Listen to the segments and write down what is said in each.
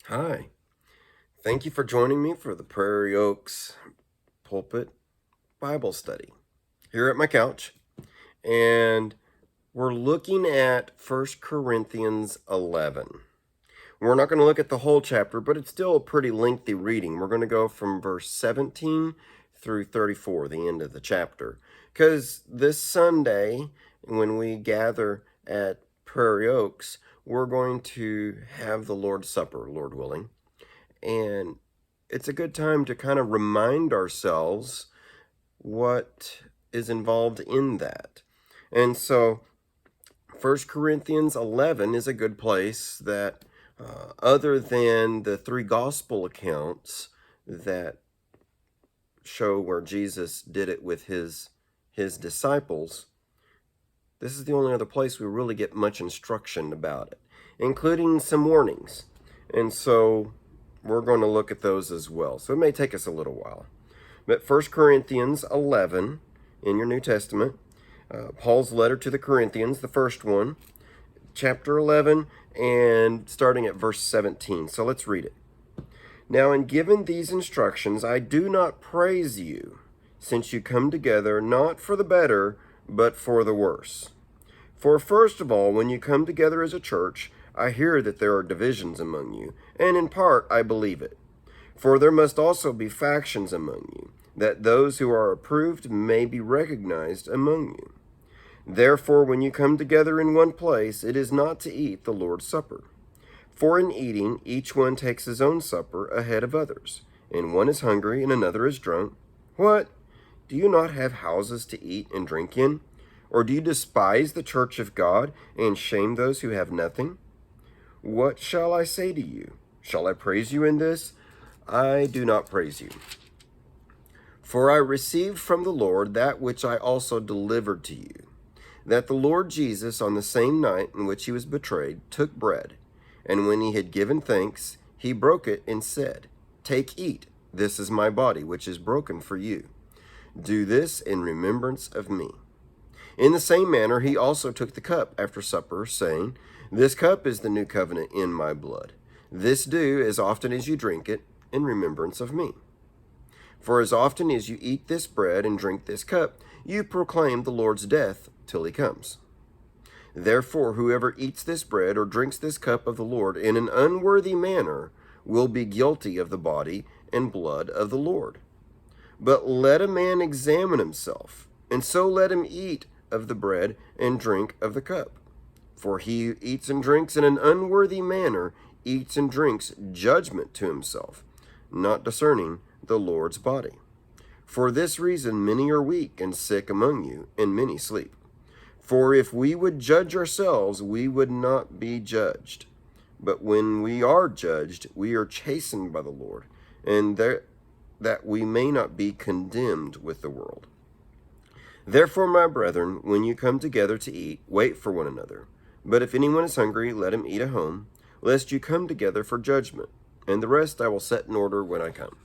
Hi, thank you for joining me for the Prairie Oaks Pulpit Bible Study here at my couch. And we're looking at 1 Corinthians 11. We're not going to look at the whole chapter, but it's still a pretty lengthy reading. We're going to go from verse 17 through 34, the end of the chapter. Because this Sunday, when we gather at Prairie Oaks, we're going to have the Lord's Supper, Lord willing. And it's a good time to kind of remind ourselves what is involved in that. And so 1 Corinthians 11 is a good place that, other than the three gospel accounts that show where Jesus did it with his disciples, this is the only other place we really get much instruction about it, including some warnings. And so we're going to look at those as well. So it may take us a little while. But 1 Corinthians 11 in your New Testament, Paul's letter to the Corinthians, the first one, chapter 11, and starting at verse 17. So let's read it. Now, in giving these instructions, I do not praise you, since you come together not for the better, but for the worse. For first of all, when you come together as a church, I hear that there are divisions among you, and in part I believe it. For there must also be factions among you, that those who are approved may be recognized among you. Therefore, when you come together in one place, it is not to eat the Lord's Supper. For in eating, each one takes his own supper ahead of others, and one is hungry and another is drunk. What? Do you not have houses to eat and drink in? Or do you despise the church of God and shame those who have nothing? What shall I say to you? Shall I praise you in this? I do not praise you. For I received from the Lord that which I also delivered to you, that the Lord Jesus, on the same night in which he was betrayed, took bread, and when he had given thanks, he broke it and said, Take, eat, this is my body, which is broken for you. Do this in remembrance of me. In the same manner, he also took the cup after supper, saying, This cup is the new covenant in my blood. This do as often as you drink it in remembrance of me. For as often as you eat this bread and drink this cup, you proclaim the Lord's death till he comes. Therefore, whoever eats this bread or drinks this cup of the Lord in an unworthy manner will be guilty of the body and blood of the Lord. But let a man examine himself, and so let him eat of the bread and drink of the cup. For he who eats and drinks in an unworthy manner eats and drinks judgment to himself, not discerning the Lord's body. For this reason many are weak and sick among you, and many sleep. For if we would judge ourselves, we would not be judged. But when we are judged, we are chastened by the Lord, and that we may not be condemned with the world. Therefore, my brethren, when you come together to eat, wait for one another. But if anyone is hungry, let him eat at home, lest you come together for judgment. And the rest I will set in order when I come.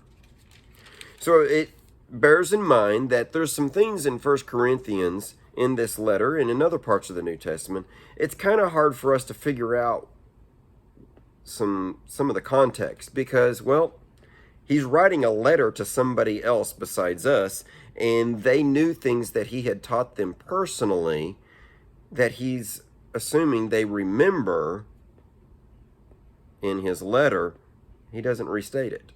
So it bears in mind that there's some things in 1 Corinthians in this letter and in other parts of the New Testament. It's kind of hard for us to figure out some of the context because, well, he's writing a letter to somebody else besides us, and they knew things that he had taught them personally that he's assuming they remember in his letter. He doesn't restate it.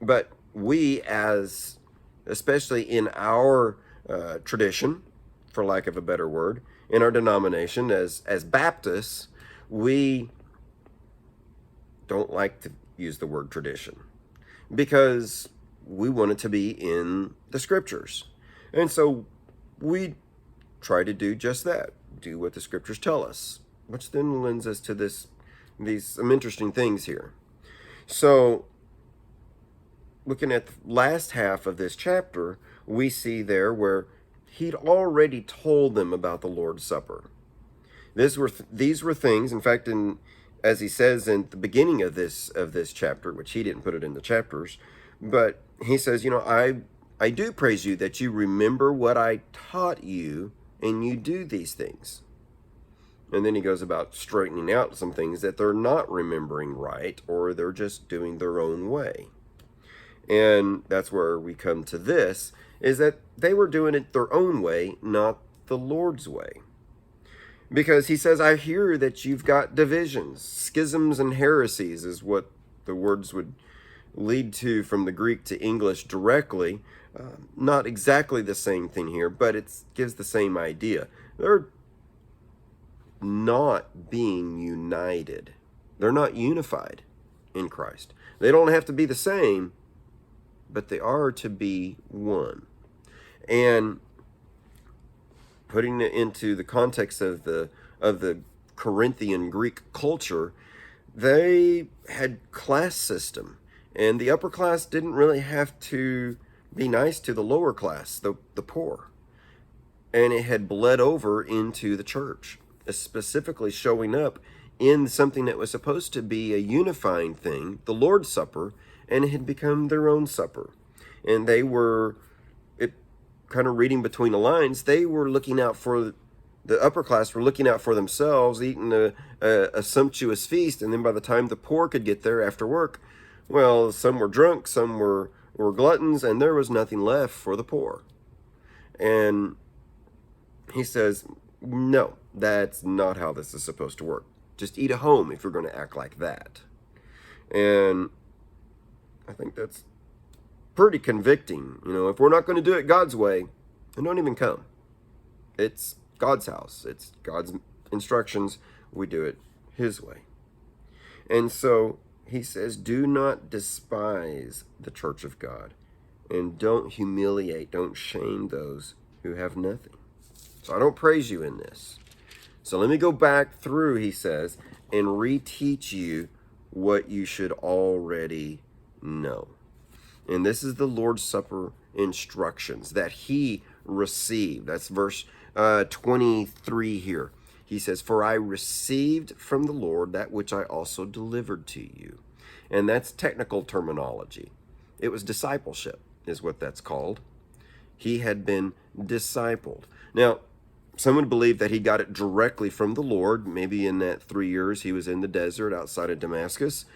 But we, as especially in our tradition, for lack of a better word, in our denomination as Baptists, we don't like to use the word tradition because we want it to be in the scriptures. And so we try to do just that, do what the scriptures tell us, which then lends us to some interesting things here. So looking at the last half of this chapter, we see there where he'd already told them about the Lord's Supper. These were things, in fact, as he says in the beginning of this chapter, which he didn't put it in the chapters, but he says, I do praise you that you remember what I taught you and you do these things. And then he goes about straightening out some things that they're not remembering right, or they're just doing their own way. And that's where we come to this, is that they were doing it their own way, not the Lord's way. Because he says, I hear that you've got divisions, schisms and heresies is what the words would lead to from the Greek to English directly. Not exactly the same thing here, but it gives the same idea. They're not being united. They're not unified in Christ. They don't have to be the same, but they are to be one. And putting it into the context of the Corinthian Greek culture, they had class system, and the upper class didn't really have to be nice to the lower class, the poor. And it had bled over into the church, specifically showing up in something that was supposed to be a unifying thing, the Lord's Supper, and it had become their own supper. And they were, kind of reading between the lines, they were looking out for, the upper class were looking out for themselves, eating a sumptuous feast, and then by the time the poor could get there after work, well, some were drunk, some were gluttons, and there was nothing left for the poor. And he says, no, that's not how this is supposed to work. Just eat at home if you're going to act like that. And I think that's pretty convicting. If we're not going to do it God's way, then don't even come. It's God's house. It's God's instructions. We do it his way. And so he says, do not despise the church of God, and don't humiliate, don't shame those who have nothing. So I don't praise you in this. So let me go back through, he says, and reteach you what you should already know. And this is the Lord's Supper instructions that he received. That's verse 23 here. He says, for I received from the Lord that which I also delivered to you. And that's technical terminology. It was discipleship is what that's called. He had been discipled. Now, some would believe that he got it directly from the Lord. Maybe in that 3 years he was in the desert outside of Damascus.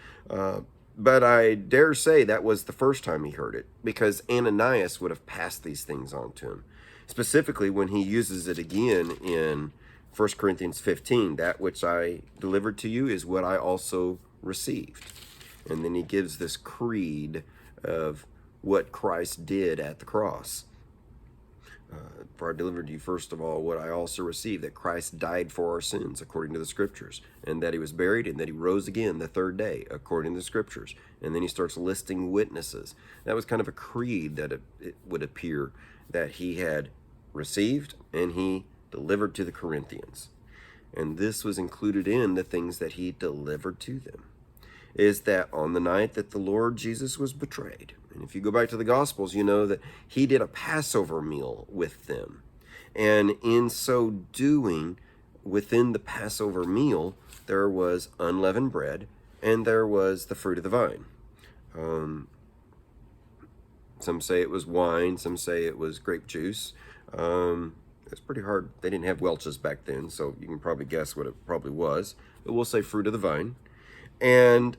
But I dare say that was the first time he heard it, because Ananias would have passed these things on to him. Specifically when he uses it again in 1 Corinthians 15, that which I delivered to you is what I also received. And then he gives this creed of what Christ did at the cross. For I delivered to you, first of all, what I also received, that Christ died for our sins, according to the Scriptures, and that he was buried, and that he rose again the third day, according to the Scriptures. And then he starts listing witnesses. That was kind of a creed that it would appear that he had received and he delivered to the Corinthians. And this was included in the things that he delivered to them, is that on the night that the Lord Jesus was betrayed, and if you go back to the Gospels, you know that he did a Passover meal with them. And in so doing, within the Passover meal, there was unleavened bread and there was the fruit of the vine. Some say it was wine, some say it was grape juice. It's pretty hard. They didn't have Welch's back then, so you can probably guess what it probably was. But we'll say fruit of the vine. And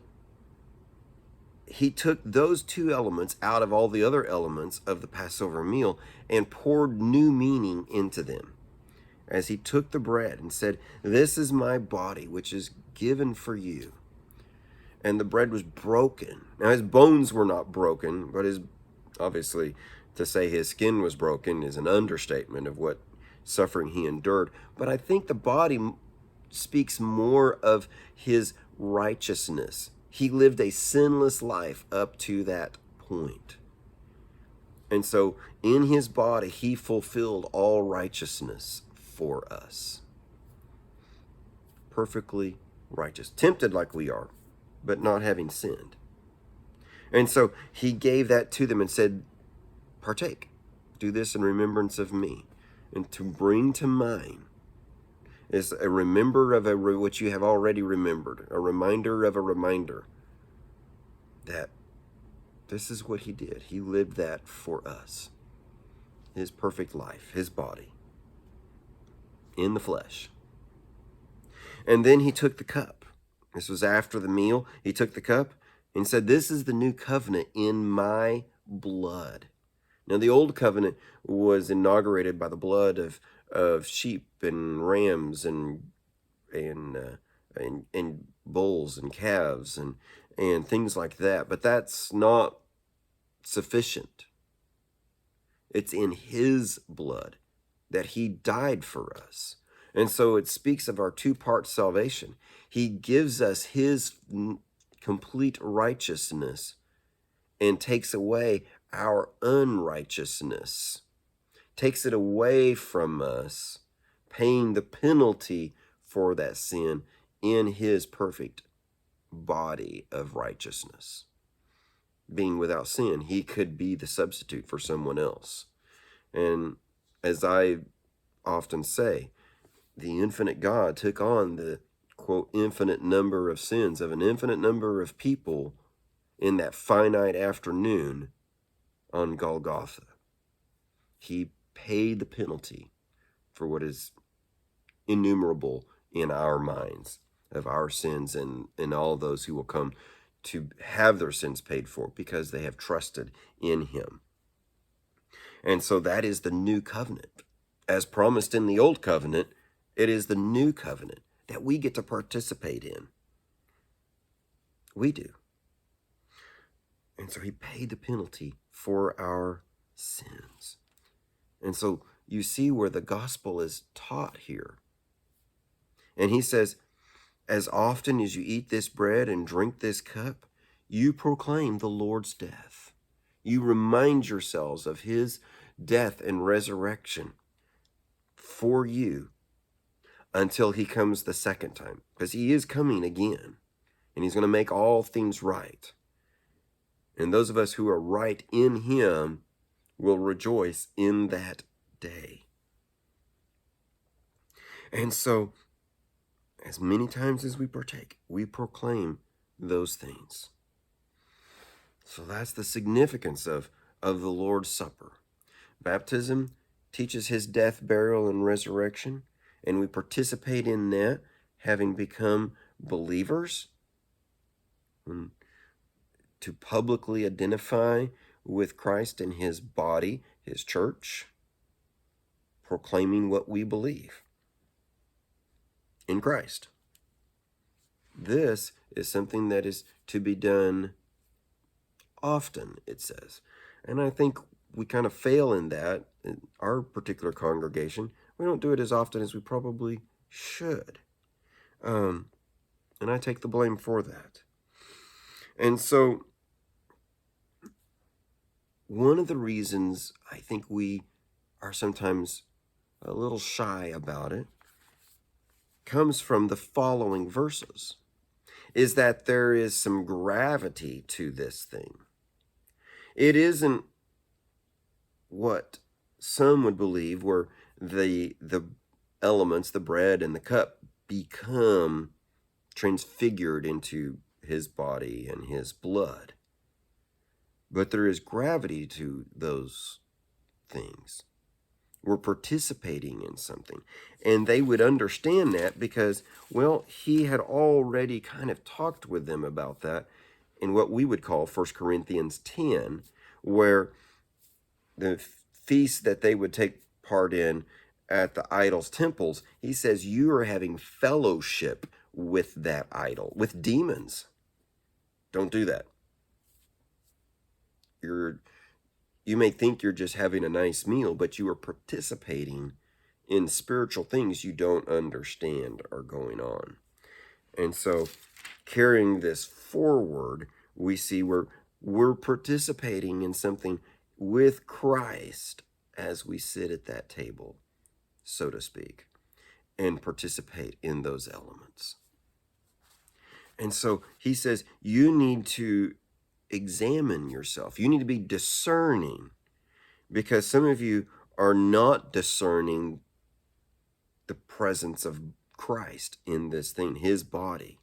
he took those two elements out of all the other elements of the Passover meal and poured new meaning into them. As he took the bread and said, this is my body, which is given for you. And the bread was broken. Now his bones were not broken, but obviously to say his skin was broken is an understatement of what suffering he endured. But I think the body speaks more of his righteousness. He lived a sinless life up to that point. And so in his body, he fulfilled all righteousness for us. Perfectly righteous. Tempted like we are, but not having sinned. And so he gave that to them and said, partake. Do this in remembrance of me. And to bring to mind is a remember of what you have already remembered, a reminder of a reminder that this is what he did. He lived that for us. His perfect life, his body, in the flesh. And then he took the cup. This was after the meal. He took the cup and said, "This is the new covenant in my blood." Now, the old covenant was inaugurated by the blood of sheep and rams and bulls and calves and things like that. But that's not sufficient. It's in his blood that he died for us. And so it speaks of our two-part salvation. He gives us his complete righteousness and takes away our unrighteousness, takes it away from us, paying the penalty for that sin in his perfect body of righteousness. Being without sin, he could be the substitute for someone else. And as I often say, the infinite God took on the, quote, infinite number of sins of an infinite number of people in that finite afternoon on Golgotha. He paid the penalty for what is innumerable in our minds of our sins and all those who will come to have their sins paid for because they have trusted in him. And so that is the new covenant. As promised in the old covenant, it is the new covenant that we get to participate in. We do. And so he paid the penalty for our sins. And so you see where the gospel is taught here. And he says, as often as you eat this bread and drink this cup, you proclaim the Lord's death. You remind yourselves of his death and resurrection for you until he comes the second time. Because he is coming again. And he's going to make all things right. And those of us who are right in him will rejoice in that day. And so, as many times as we partake, we proclaim those things. So that's the significance of the Lord's Supper. Baptism teaches his death, burial, and resurrection, and we participate in that, having become believers, to publicly identify with Christ and his body, his church, proclaiming what we believe in Christ. This is something that is to be done often, it says. And I think we kind of fail in that in our particular congregation. We don't do it as often as we probably should. And I take the blame for that. And so one of the reasons I think we are sometimes a little shy about it comes from the following verses, is that there is some gravity to this thing. It isn't what some would believe where the elements, the bread and the cup, become transfigured into his body and his blood. But there is gravity to those things. We're participating in something. And they would understand that because, well, he had already kind of talked with them about that in what we would call 1 Corinthians 10, where the feast that they would take part in at the idol's temples, he says, you are having fellowship with that idol, with demons. Don't do that. You may think you're just having a nice meal, but you are participating in spiritual things you don't understand are going on. And so carrying this forward, we see we're participating in something with Christ as we sit at that table, so to speak, and participate in those elements. And so he says, you need to examine yourself. You need to be discerning, because some of you are not discerning the presence of Christ in this thing, his body.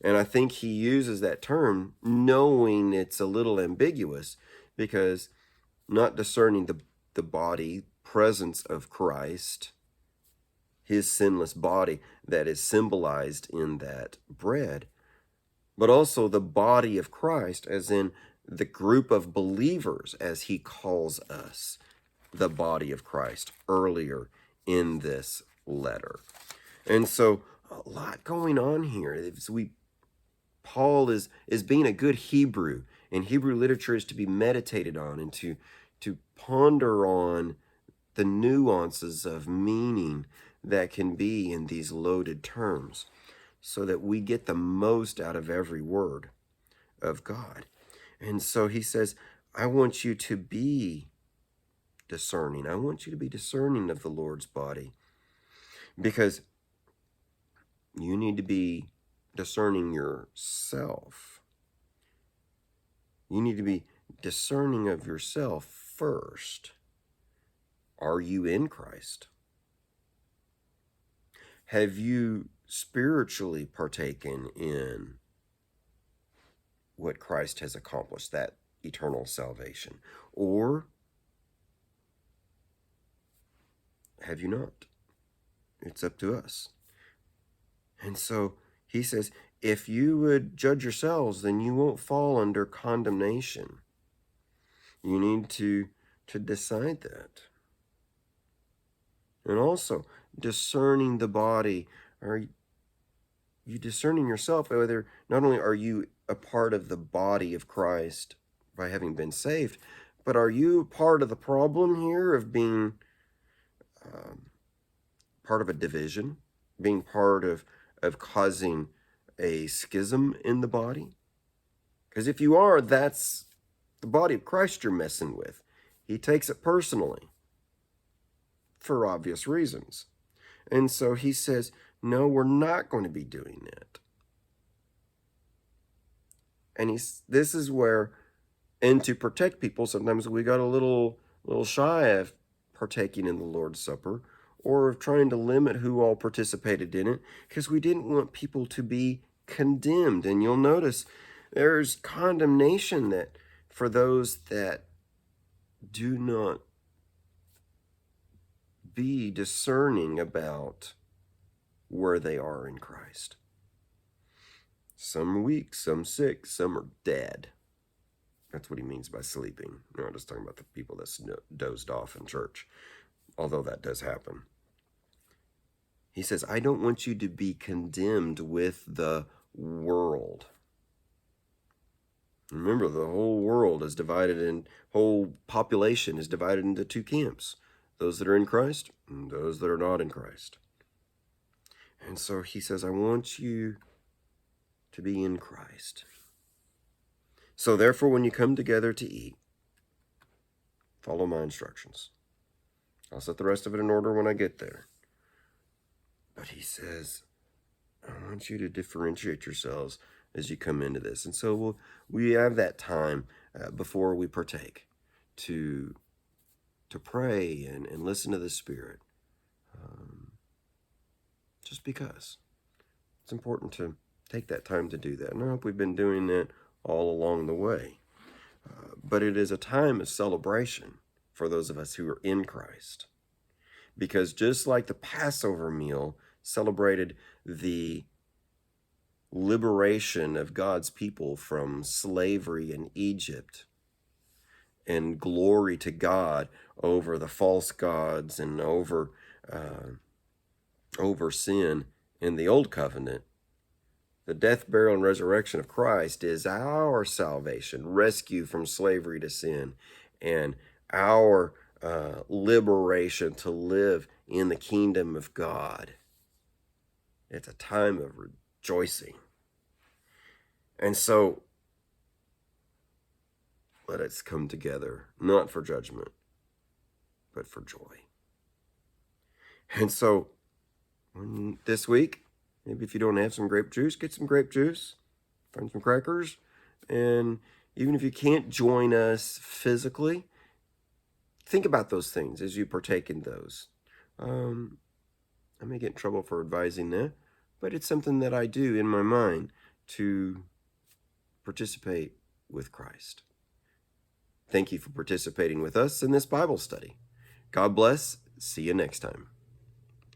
And I think he uses that term knowing it's a little ambiguous, because not discerning the body presence of Christ his sinless body that is symbolized in that bread, but also the body of Christ, as in the group of believers, as he calls us, the body of Christ, earlier in this letter. And so a lot going on here. Paul is being a good Hebrew, and Hebrew literature is to be meditated on and to ponder on the nuances of meaning that can be in these loaded terms, so that we get the most out of every word of God. And so he says, I want you to be discerning. I want you to be discerning of the Lord's body, because you need to be discerning yourself. You need to be discerning of yourself first. Are you in Christ? Have you spiritually partaken in what Christ has accomplished, that eternal salvation? Or have you not? It's up to us. And so he says, if you would judge yourselves, then you won't fall under condemnation. You need to decide that. And also, discerning the body. Are you discerning yourself? Whether not only are you a part of the body of Christ by having been saved, but are you part of the problem here of being part of a division, being part of causing a schism in the body? Because if you are, that's the body of Christ you're messing with. He takes it personally for obvious reasons. And so he says, no, we're not going to be doing that. And this is where, and to protect people, sometimes we got a little shy of partaking in the Lord's Supper, or of trying to limit who all participated in it, because we didn't want people to be condemned. And you'll notice there's condemnation that for those that do not be discerning about where they are in Christ. Some are weak, some sick, some are dead. That's what he means by sleeping. I'm not just talking about the people that dozed off in church, although that does happen. He says, I don't want you to be condemned with the world. Remember, the whole world is divided whole population is divided into two camps. Those that are in Christ and those that are not in Christ. And so he says, I want you to be in Christ. So therefore, when you come together to eat, follow my instructions. I'll set the rest of it in order when I get there. But he says, I want you to differentiate yourselves as you come into this. And so we have that time before we partake to pray and listen to the Spirit. Just because. It's important to take that time to do that. And I hope we've been doing that all along the way. But it is a time of celebration for those of us who are in Christ. Because just like the Passover meal celebrated the liberation of God's people from slavery in Egypt, and glory to God over the false gods and over sin in the Old Covenant, the death, burial, and resurrection of Christ is our salvation, rescue from slavery to sin, and our liberation to live in the kingdom of God. It's a time of rejoicing. And so, let us come together, not for judgment, but for joy. And so, this week, maybe if you don't have some grape juice, get some grape juice, find some crackers, and even if you can't join us physically, think about those things as you partake in those. I may get in trouble for advising that, but it's something that I do in my mind to participate with Christ. Thank you for participating with us in this Bible study. God bless. See you next time.